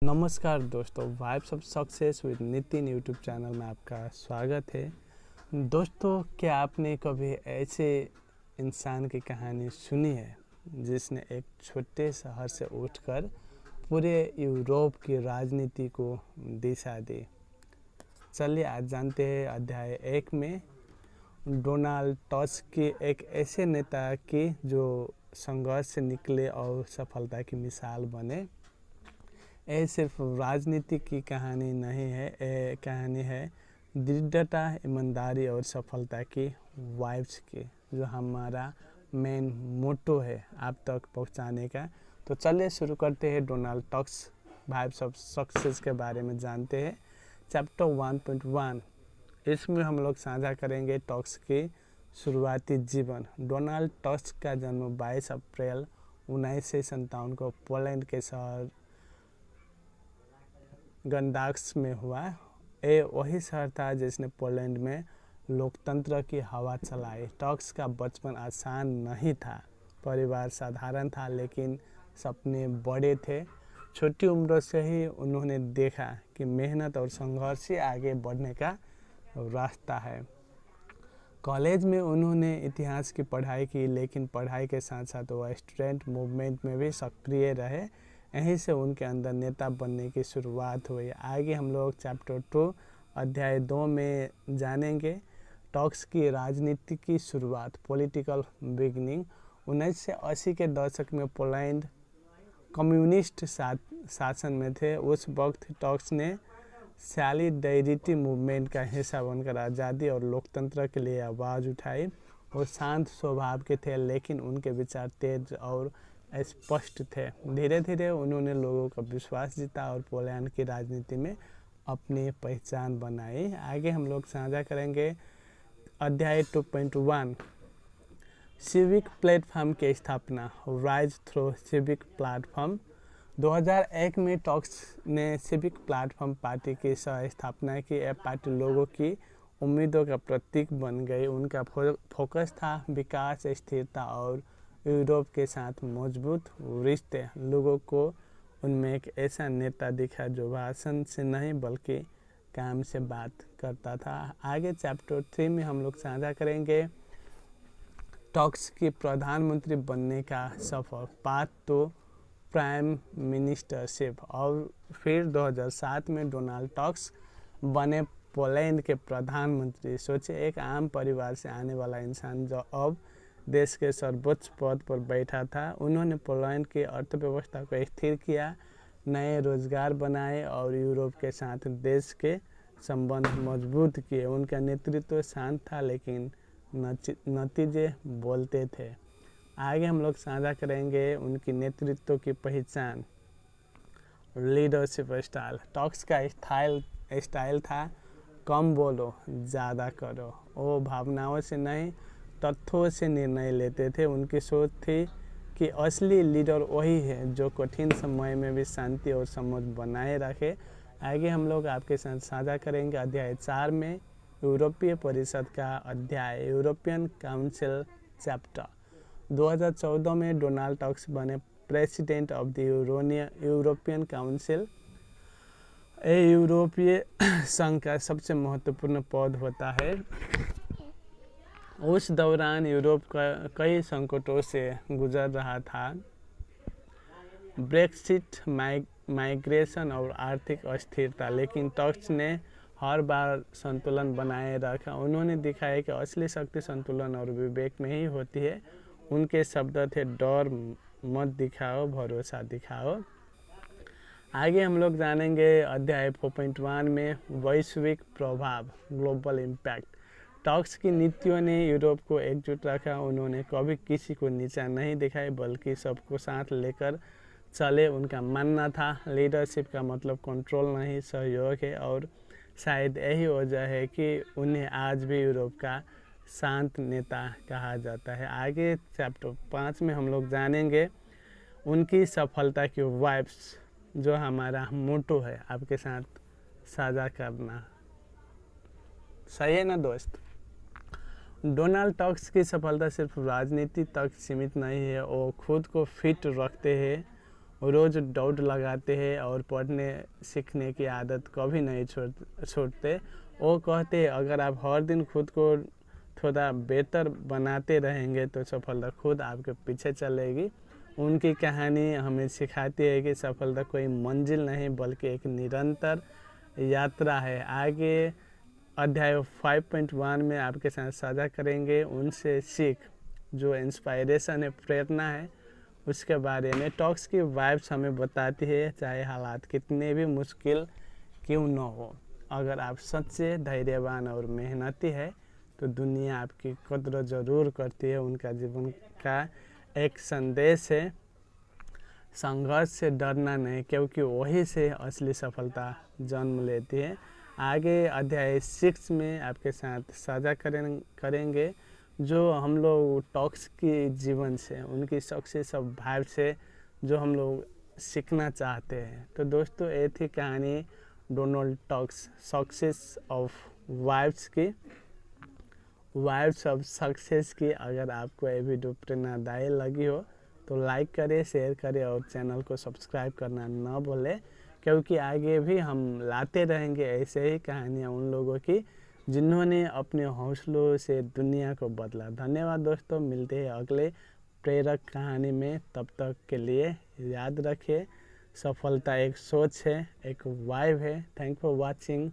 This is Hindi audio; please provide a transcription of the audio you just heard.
नमस्कार दोस्तों, vibes of success with Nitin YouTube channel में आपका स्वागत है। दोस्तों, क्या आपने कभी ऐसे इंसान की कहानी सुनी है जिसने एक छोटे शहर से उठकर पूरे यूरोप की राजनीति को दिशा दी? चलिए आज जानते हैं अध्याय 1 में डोनाल्ड टस्क की एक ऐसे नेता की जो संघर्ष से निकले और सफलता की मिसाल बने। ये सिर्फ राजनीति की कहानी नहीं है, ये कहानी है दृढ़ता, ईमानदारी और सफलता की वाइब्स की, जो हमारा मेन मोटो है आप तक पहुंचाने का। तो चलिए शुरू करते हैं। Donald tusk vibes of success के बारे में जानते हैं। चैप्टर 1.1, इसमें हम लोग साझा करेंगे टस्क की शुरुआती जीवन। डोनाल्ड टस्क का जन्म 22 अप्रैल 1957 को पोलैंड के शहर गंडाक्स में हुआ। ये वही शहर था जिसने पोलैंड में लोकतंत्र की हवा चलाई। टस्क का बचपन आसान नहीं था। परिवार साधारण था लेकिन सपने बड़े थे। छोटी उम्र से ही उन्होंने देखा कि मेहनत और संघर्ष ही आगे बढ़ने का रास्ता है। कॉलेज में उन्होंने इतिहास की पढ़ाई की, लेकिन पढ़ाई के साथ साथ वह स्टूडेंट मूवमेंट में भी सक्रिय रहे। यहीं से उनके अंदर नेता बनने की शुरुआत हुई। आगे हम लोग चैप्टर 2 अध्याय 2 में जानेंगे टस्क की राजनीति की शुरुआत, पॉलिटिकल बिगिनिंग। 1980 के दशक में पोलैंड कम्युनिस्ट शासन में थे। उस वक्त टस्क ने सॉलिडेरिटी मूवमेंट का हिस्सा बनकर आज़ादी और लोकतंत्र के लिए आवाज़ उठाई। वो शांत स्वभाव के थे, लेकिन उनके विचार तेज और स्पष्ट थे। धीरे धीरे उन्होंने लोगों का विश्वास जीता और पोलैंड की राजनीति में अपनी पहचान बनाई। आगे हम लोग साझा करेंगे अध्याय 2.1, सिविक प्लेटफॉर्म की स्थापना, राइज थ्रू सिविक प्लेटफॉर्म। 2001 में टस्क ने सिविक प्लेटफॉर्म पार्टी की स्थापना की। यह पार्टी लोगों की उम्मीदों का प्रतीक बन गई। उनका फोकस था विकास, स्थिरता और यूरोप के साथ मजबूत रिश्ते। लोगों को उनमें एक ऐसा नेता दिखा जो भाषण से नहीं बल्कि काम से बात करता था। आगे चैप्टर 3 में हम लोग साझा करेंगे टस्क की प्रधानमंत्री बनने का सफर, पाथ टू प्राइम मिनिस्टरशिप। और फिर 2007 में डोनाल्ड टस्क बने पोलैंड के प्रधानमंत्री। सोचिए, एक आम परिवार से आने वाला इंसान जो अब देश के सर्वोच्च पद पर बैठा था। उन्होंने पोलैंड की अर्थव्यवस्था को स्थिर किया, नए रोजगार बनाए और यूरोप के साथ देश के संबंध मजबूत किए। उनका नेतृत्व शांत था लेकिन नतीजे बोलते थे। आगे हम लोग साझा करेंगे उनकी नेतृत्व की पहचान, लीडरशिप स्टाइल। टस्क का स्टाइल था कम बोलो ज़्यादा करो। वो भावनाओं से नहीं तथ्यों से निर्णय लेते थे। उनकी सोच थी कि असली लीडर वही है जो कठिन समय में भी शांति और समझ बनाए रखे। आगे हम लोग आपके साथ साझा करेंगे अध्याय 4 में यूरोपीय परिषद का अध्याय, यूरोपियन काउंसिल चैप्टर। 2014 में डोनाल्ड टस्क बने president of the European council. ये यूरोपीय संघ का सबसे महत्वपूर्ण पद होता है। उस दौरान यूरोप का कई संकटों से गुजर रहा था, ब्रेक्सिट, माइग्रेशन और आर्थिक अस्थिरता, लेकिन टस्क ने हर बार संतुलन बनाए रखा। उन्होंने दिखाया कि असली शक्ति संतुलन और विवेक में ही होती है। उनके शब्द थे, डर मत दिखाओ, भरोसा दिखाओ। आगे हम लोग जानेंगे अध्याय 4.1 में वैश्विक प्रभाव, ग्लोबल इम्पैक्ट। टस्क की नीतियों ने यूरोप को एकजुट रखा। उन्होंने कभी किसी को नीचा नहीं दिखाया बल्कि सबको साथ लेकर चले। उनका मानना था लीडरशिप का मतलब कंट्रोल नहीं, सहयोग है। और शायद यही वजह है कि उन्हें आज भी यूरोप का शांत नेता कहा जाता है। आगे चैप्टर 5 में हम लोग जानेंगे उनकी सफलता की वाइब्स, जो हमारा मोटो है आपके साथ साझा करना। सही है ना दोस्त? डोनाल्ड टस्क की सफलता सिर्फ राजनीति तक सीमित नहीं है। वो खुद को फिट रखते हैं, रोज़ दौड़ लगाते हैं और पढ़ने सीखने की आदत कभी नहीं छोड़ते। वो कहते हैं अगर आप हर दिन खुद को थोड़ा बेहतर बनाते रहेंगे तो सफलता खुद आपके पीछे चलेगी। उनकी कहानी हमें सिखाती है कि सफलता कोई मंजिल नहीं बल्कि एक निरंतर यात्रा है। आगे अध्याय 5.1 में आपके साथ साझा करेंगे उनसे सीख, जो इंस्पायरेशन है, प्रेरणा है, उसके बारे में। टॉक्स की वाइब्स हमें बताती है चाहे हालात कितने भी मुश्किल क्यों न हो, अगर आप सच्चे धैर्यवान और मेहनती है तो दुनिया आपकी कद्र ज़रूर करती है। उनका जीवन का एक संदेश है, संघर्ष से डरना नहीं क्योंकि वही से असली सफलता जन्म लेती है। आगे अध्याय 6 में आपके साथ साझा करेंगे जो हम लोग टॉक्स की जीवन से, उनकी सक्सेस ऑफ वाइब से जो हम लोग सीखना चाहते हैं। तो दोस्तों ये थी कहानी Donald talks success of vibes की, वाइब्स ऑफ सक्सेस की। अगर आपको ये वीडियो प्रेरणादायी लगी हो तो लाइक करें, शेयर करें और चैनल को सब्सक्राइब करना न भूलें, क्योंकि आगे भी हम लाते रहेंगे ऐसे ही कहानियाँ उन लोगों की जिन्होंने अपने हौसलों से दुनिया को बदला। धन्यवाद दोस्तों, मिलते हैं अगले प्रेरक कहानी में। तब तक के लिए याद रखिए, सफलता एक सोच है, एक वाइब है। Thank for watching.